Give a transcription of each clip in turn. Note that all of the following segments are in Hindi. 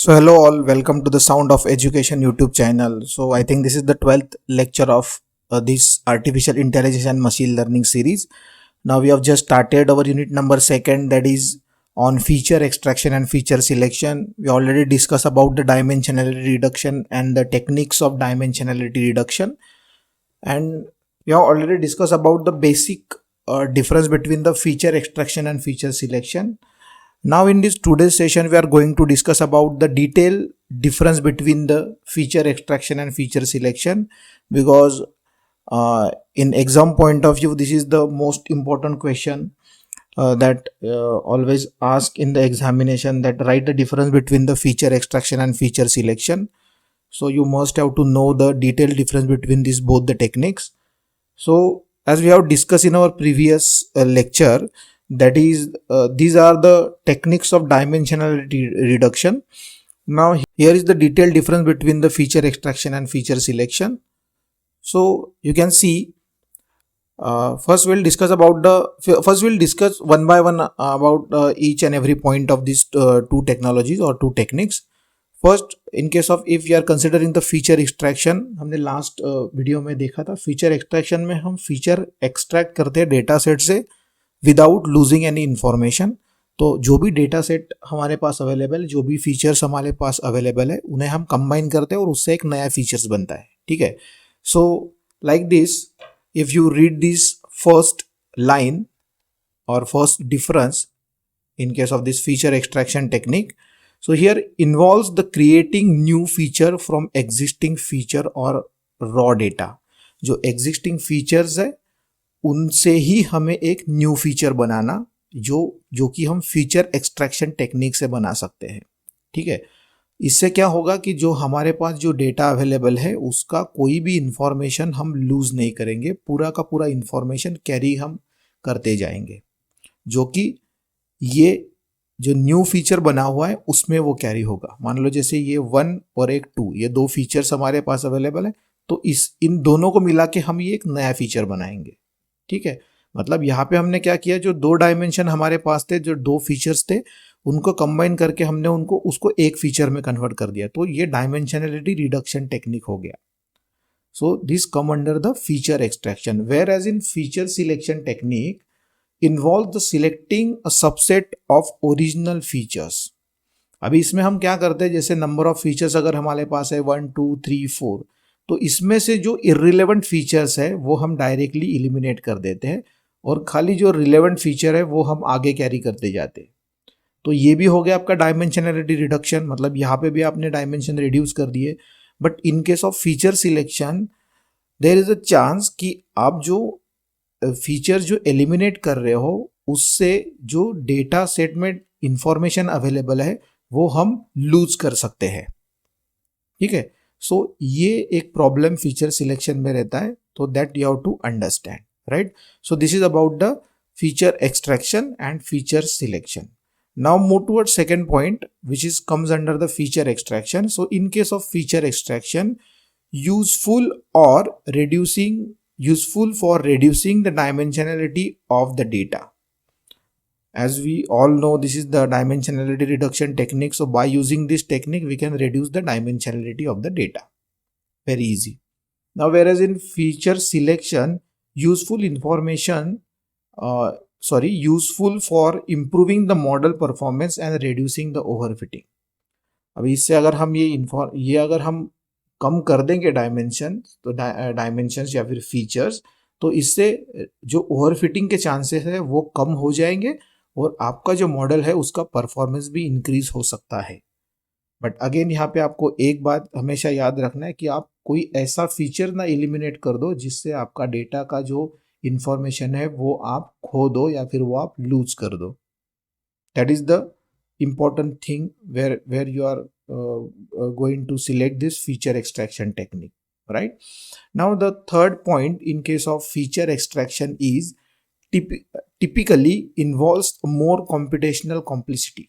So hello all, welcome to the Sound of Education YouTube channel. So I think this is the 12th lecture of this artificial intelligence and machine learning series. Now we have just started our unit number second, that is on feature extraction and feature selection. We already discussed about the dimensionality reduction and the techniques of dimensionality reduction, and we have already discussed about the basic difference between the feature extraction and feature selection. Now in this today's session, we are going to discuss about the detailed difference between the feature extraction and feature selection, because in exam point of view, this is the most important question that always ask in the examination, that write the difference between the feature extraction and feature selection. So you must have to know the detailed difference between these both the techniques. So as we have discussed in our previous lecture, that is these are the techniques of dimensionality reduction. Now here is the detailed difference between the feature extraction and feature selection. So you can see, first we'll discuss one by one about each and every point of these two technologies or two techniques. First in case of if you are considering the feature extraction, हमने लास्ट वीडियो में देखा था फीचर एक्सट्रैक्शन में हम फीचर एक्सट्रैक्ट करते हैं डेटा सेट से विदाउट लूजिंग एनी इन्फॉर्मेशन. तो जो भी डेटा सेट हमारे पास अवेलेबल, जो भी फीचर्स हमारे पास अवेलेबल है, उन्हें हम कंबाइन करते हैं और उससे एक नया फीचर्स बनता है. ठीक है. So like this, if you read this first line और first difference in case of this feature extraction technique, so here involves the creating new feature from existing feature or raw data. जो existing features है उनसे ही हमें एक new feature बनाना, जो कि हम feature extraction technique से बना सकते हैं. ठीक है. इससे क्या होगा कि जो हमारे पास जो डेटा अवेलेबल है उसका कोई भी इंफॉर्मेशन हम लूज नहीं करेंगे, पूरा का पूरा इंफॉर्मेशन कैरी हम करते जाएंगे, जो कि ये जो न्यू फीचर बना हुआ है उसमें वो कैरी होगा. मान लो जैसे ये 1 और एक 2, ये दो फीचर्स हमारे पास अवेलेबल है, तो इन दोनों को मिला के हम ये एक नया फीचर बनाएंगे. ठीक है. मतलब यहाँ पे हमने क्या किया, जो दो डायमेंशन हमारे पास थे, जो दो फीचर्स थे, उनको कंबाइन करके हमने उसको एक फीचर में कन्वर्ट कर दिया. तो ये डायमेंशनलिटी रिडक्शन टेक्निक हो गया. So this come under the feature extraction, where as in feature selection technique involve the selecting a subset of original features. अभी इसमें हम क्या करते हैं, जैसे नंबर ऑफ फीचर्स अगर हमारे पास है 1 2 3 4, तो इसमें से जो इर्रिलेवेंट फीचर्स है वो हम डायरेक्टली इलिमिनेट कर देते हैं और खाली जो रिलेवेंट फीचर है वो हम आगे कैरी करते जाते हैं. तो ये भी हो गया आपका डायमेंशनलिटी रिडक्शन, मतलब यहाँ पे भी आपने डायमेंशन रिड्यूस कर दिए. But in case of feature selection there is a chance कि आप जो फीचर जो एलिमिनेट कर रहे हो उससे जो डेटा सेट में इंफॉर्मेशन अवेलेबल है वो हम लूज कर सकते हैं. ठीक है. सो ये एक प्रॉब्लम फीचर सिलेक्शन में रहता है, तो that you have to understand, right. So this is about the feature extraction and feature selection. Now move toward second point which is comes under the feature extraction. So in case of feature extraction, useful for reducing the dimensionality of the data. As we all know, this is the dimensionality reduction technique. So by using this technique, we can reduce the dimensionality of the data. Very easy. Now, whereas in feature selection, useful for improving the model performance and reducing the overfitting. अभी इससे अगर हम ये अगर हम कम कर देंगे डायमेंशंस या फिर फीचर्स, तो इससे जो ओवरफिटिंग के चांसेस है वो कम हो जाएंगे और आपका जो मॉडल है उसका परफॉर्मेंस भी इंक्रीज हो सकता है. बट अगेन यहाँ पे आपको एक बात हमेशा याद रखना है कि आप कोई ऐसा फीचर ना एलिमिनेट कर दो जिससे आपका डेटा का जो इंफॉर्मेशन है वो आप खो दो या फिर वो आप लूज कर दो. That is the important thing where you are going to select this feature extraction technique, right. Now the third point in case of feature extraction is typically involves more computational complexity.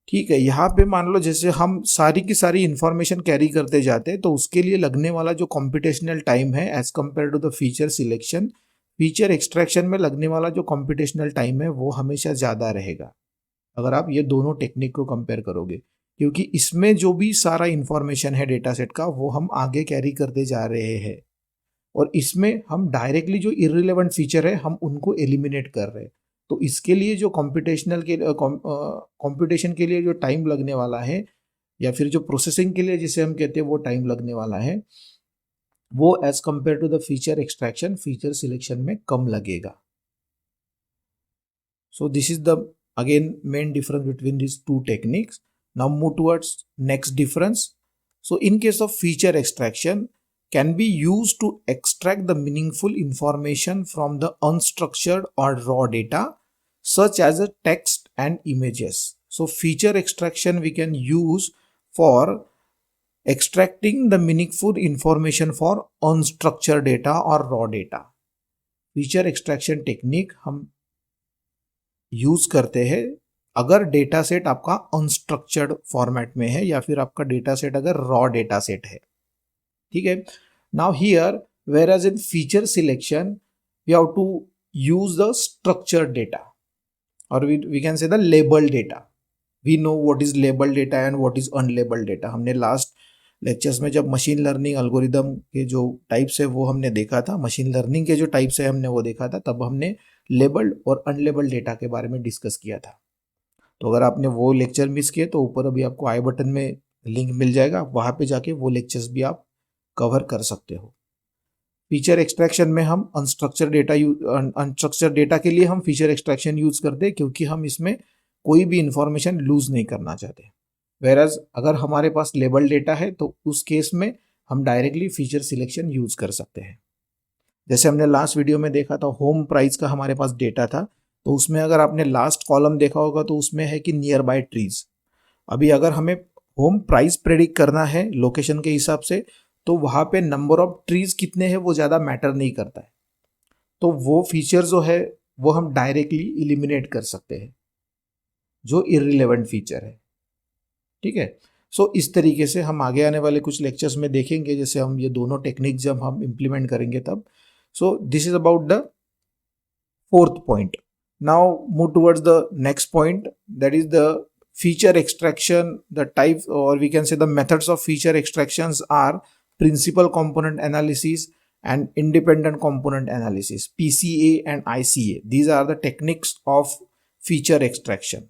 ठीक है. यहाँ पे मान लो जैसे हम सारी की सारी इंफॉर्मेशन कैरी करते जाते हैं, तो उसके लिए लगने वाला जो कंप्यूटेशनल टाइम है as compare to the feature selection, feature extraction में लगने वाला जो कंप्यूटेशनल टाइम है वो हमेशा ज़्यादा रहेगा, अगर आप ये दोनों टेक्निक को कंपेयर करोगे, क्योंकि इसमें जो भी सारा इंफॉर्मेशन है डेटा सेट का वो हम आगे कैरी करते जा रहे हैं, और इसमें हम डायरेक्टली जो इररिलेवेंट फीचर है हम उनको एलिमिनेट कर रहे हैं। तो इसके लिए जो कंप्यूटेशन के लिए जो टाइम लगने वाला है, या फिर जो प्रोसेसिंग के लिए जिसे हम कहते हैं वो टाइम लगने वाला है, वो as compare to the feature extraction, feature selection में कम लगेगा। So this is the again main difference between these two techniques. Now move towards next difference. So in case of feature extraction can be used to extract the meaningful information from the unstructured or raw data such as a text and images. So feature extraction we can use for extracting the meaningful information for unstructured data or raw data. Feature extraction technique हम यूज करते हैं अगर डेटा सेट आपका अनस्ट्रक्चर्ड फॉर्मेट में है, या फिर आपका डेटा सेट अगर रॉ डेटा सेट है, ठीक है। Now here where as in feature selection we have to use the structured data, और we can say the label data. We know what is label data and what is unlabel data. हमने लास्ट लेक्चर्स में जब मशीन लर्निंग एल्गोरिदम के जो टाइप्स है वो हमने देखा था, मशीन लर्निंग के जो टाइप्स है हमने वो देखा था, तब हमने लेबल्ड और अनलेबल्ड डेटा के बारे में डिस्कस किया था। तो अगर आपने वो लेक्चर मिस किए तो ऊपर अभी आपको आई बटन में लिंक मिल जाएगा, वहाँ पे जाके वो लेक्चर्स भी आप कवर कर सकते हो। फीचर एक्सट्रैक्शन में हम अनस्ट्रक्चर डेटा के लिए हम फीचर एक्सट्रैक्शन यूज करते हैं, क्योंकि हम इसमें कोई भी इंफॉर्मेशन लूज नहीं करना चाहते। वेराज अगर हमारे पास लेबल डेटा है तो उस केस में हम डायरेक्टली फीचर सिलेक्शन यूज कर सकते हैं। जैसे हमने लास्ट वीडियो में देखा था, होम प्राइस का हमारे पास डेटा था, तो उसमें अगर आपने लास्ट कॉलम देखा होगा तो उसमें है कि नियर बाय ट्रीज। अभी अगर हमें होम प्राइस प्रेडिक्ट करना है लोकेशन के हिसाब से, तो वहाँ पे नंबर ऑफ ट्रीज कितने हैं वो ज़्यादा मैटर नहीं करता है। तो वो फीचर जो है वो हम डायरेक्टली इलिमिनेट कर सकते हैं, जो इररिलेवेंट फीचर है, ठीक है। सो इस तरीके से हम आगे आने वाले कुछ लेक्चर्स में देखेंगे, जैसे हम ये दोनों टेक्निक जब हम इम्प्लीमेंट करेंगे तब। So this is about the fourth point. Now move towards the next point, that is the feature extraction. The type, or we can say the methods of feature extractions are principal component analysis and independent component analysis, PCA and ICA. These are the techniques of feature extraction.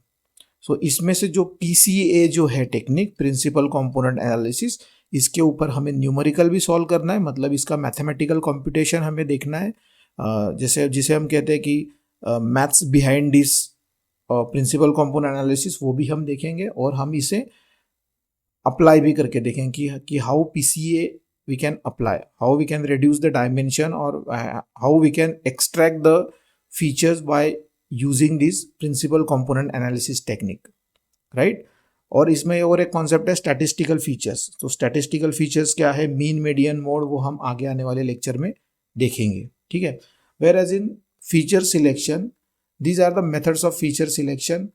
So इसमें से जो PCA जो है टेक्निक, प्रिंसिपल कंपोनेंट एनालिसिस, इसके ऊपर हमें न्यूमेरिकल भी सॉल्व करना है, मतलब इसका मैथमेटिकल कंप्यूटेशन हमें देखना है, जैसे जिसे हम कहते हैं कि maths behind this principal component analysis, वो भी हम देखेंगे, और हम इसे अप्लाई भी करके देखेंगे कि how PCA we can apply, how we can reduce the dimension, और how we can extract the features by using this principal component analysis technique, right. और इसमें और एक कॉन्सेप्ट है स्टैटिस्टिकल फीचर्स। तो स्टैटिस्टिकल फीचर्स क्या है, मीन, मीडियन, मोड, वो हम आगे आने वाले लेक्चर में देखेंगे, ठीक है। Where as in feature selection, these are the methods of feature selection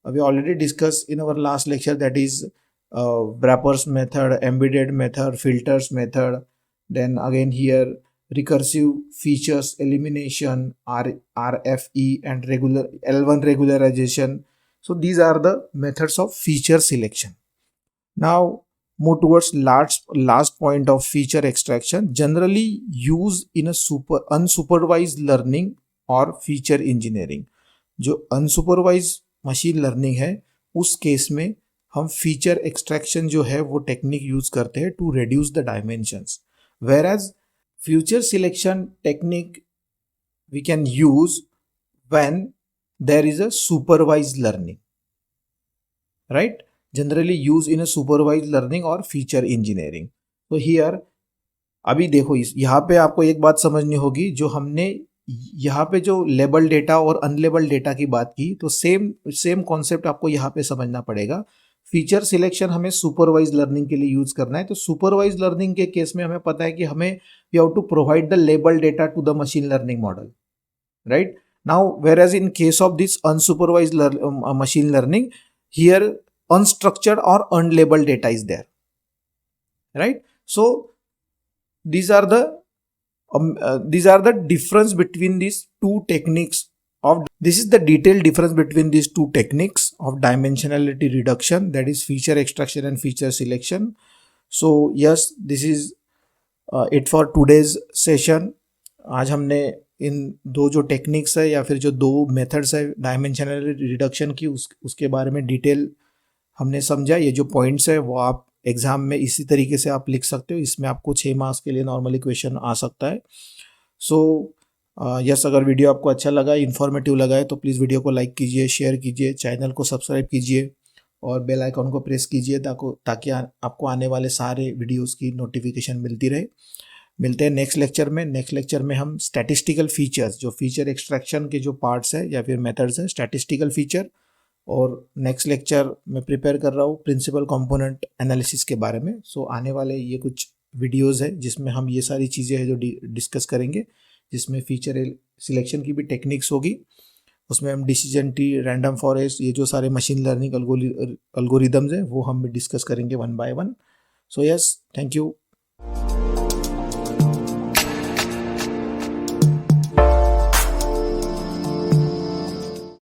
we already discuss in our last lecture, that is wrappers method, embedded method, filters method, then again here recursive features elimination, RFE, and regular L1 regularization. So these are the methods of feature selection. Now move towards last point of feature extraction, generally used in a unsupervised learning or feature engineering. जो unsupervised machine learning है उस केस में हम फीचर एक्सट्रैक्शन जो है वो टेक्निक यूज करते हैं to reduce the dimensions, where as feature selection technique we can use when there is a supervised learning, right, generally use in a supervised learning और फीचर इंजीनियरिंग। तो हियर अभी देखो यहाँ पे आपको एक बात समझनी होगी, जो हमने यहाँ पे जो लेबल डेटा और अनलेबल डेटा की बात की, तो सेम कॉन्सेप्ट आपको यहाँ पे समझना पड़ेगा। फीचर सिलेक्शन हमें सुपरवाइज लर्निंग के लिए यूज करना है, तो सुपरवाइज लर्निंग के केस में हमें पता है कि हमें we have to provide the label data to the machine learning model, right. Now where as in case of this unsupervised machine learning, here unstructured और unlabelled data is there, right. So these are the difference between these two techniques of, this is the detailed difference between these two techniques of dimensionality reduction, that is feature extraction and feature selection. So yes, this is it for today's session. आज हमने इन दो जो टेक्निक्स है या फिर जो दो मेथड्स है डायमेंशनल रिडक्शन की उसके बारे में डिटेल हमने समझा. ये जो पॉइंट्स है वो आप एग्जाम में इसी तरीके से आप लिख सकते हो. इसमें आपको 6 मार्क्स के लिए नॉर्मली क्वेश्चन आ सकता है. सो यस, अगर वीडियो आपको अच्छा लगा, इन्फॉर्मेटिव लगा है तो प्लीज़ वीडियो को लाइक कीजिए, शेयर कीजिए, चैनल को सब्सक्राइब कीजिए और बेल आइकॉन को प्रेस कीजिए ताकि आपको आने वाले सारे वीडियोस की नोटिफिकेशन मिलती रहे. मिलते हैं नेक्स्ट लेक्चर में. नेक्स्ट लेक्चर में हम स्टैटिस्टिकल फीचर्स, जो फीचर एक्सट्रैक्शन के जो पार्ट्स है या फिर मेथड्स हैं, स्टैटिस्टिकल फीचर, और नेक्स्ट लेक्चर मैं प्रिपेयर कर रहा हूँ प्रिंसिपल कंपोनेंट एनालिसिस के बारे में. सो आने वाले ये कुछ वीडियोस है जिसमें हम ये सारी चीज़ें हैं जो डिस्कस करेंगे, जिसमें फीचर सिलेक्शन की भी टेक्निक्स होगी. उसमें हम डिसीजन ट्री, रैंडम फॉरेस्ट, ये जो सारे मशीन लर्निंग अल्गोरिदम्स हैं वो हम डिस्कस करेंगे one by one. So yes, thank you.